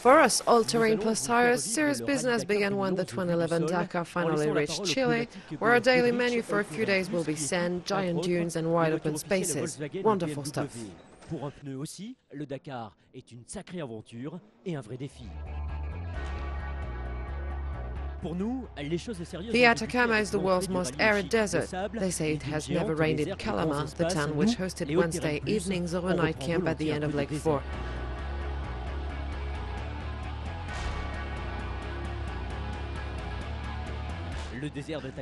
For us, all-terrain plus tires, serious business began when the 2011 Dakar finally reached Chile, where our daily menu for a few days will be sand, giant dunes and wide open spaces. Wonderful stuff. Pour un pneu aussi, le Dakar est une sacrée aventure et un vrai défi. The Atacama is the world's most arid desert. They say it has never rained in Calama, the town which hosted Wednesday evening's overnight camp at the end of Lake 4.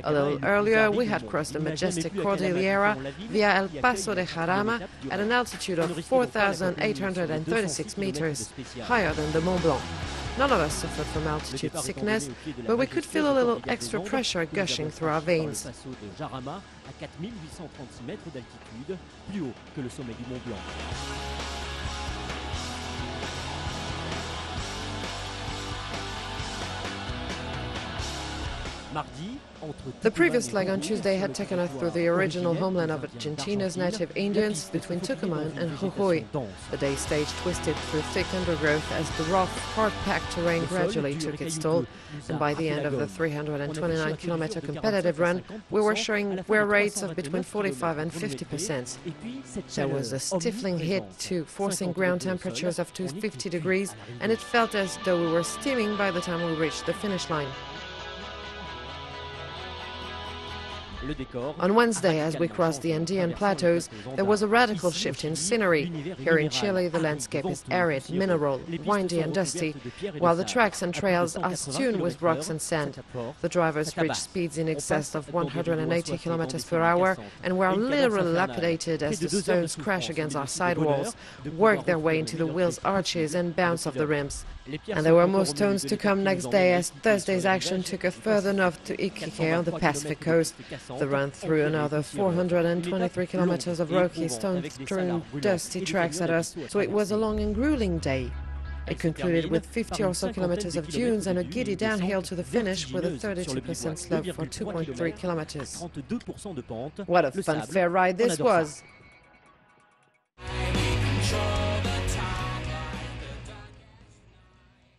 A little earlier, we had crossed the majestic cordillera via El Paso de Jarama at an altitude of 4,836 meters, higher than the Mont-Blanc. None of us suffered from altitude sickness, but we could feel a little extra pressure gushing through our veins. Paso de Jarama à 4 836 mètres d'altitude, plus haut que le sommet du Mont-Blanc. The previous leg on Tuesday had taken us through the original homeland of Argentina's native Indians between Tucumán and Jujuy. The day's stage twisted through thick undergrowth as the rough, hard-packed terrain gradually took its toll, and by the end of the 329-kilometer competitive run, we were showing wear rates of between 45 and 50%. There was a stifling hit too, forcing ground temperatures up to 50 degrees, and it felt as though we were steaming by the time we reached the finish line. On Wednesday, as we crossed the Andean plateaus, there was a radical shift in scenery. Here in Chile, the landscape is arid, mineral, windy and dusty, while the tracks and trails are strewn with rocks and sand. The drivers reach speeds in excess of 180 kilometers per hour and were literally lapidated as the stones crash against our sidewalls, work their way into the wheels' arches and bounce off the rims. And there were more stones to come next day, as Thursday's action took us further north to Iquique on the Pacific coast. The run through another 423 kilometers of rocky, stone-strewn, dusty tracks at us, so it was a long and grueling day. It concluded with 50 or so kilometers of dunes and a giddy downhill to the finish with a 32% slope for 2.3 kilometers. What a fun fair ride this was!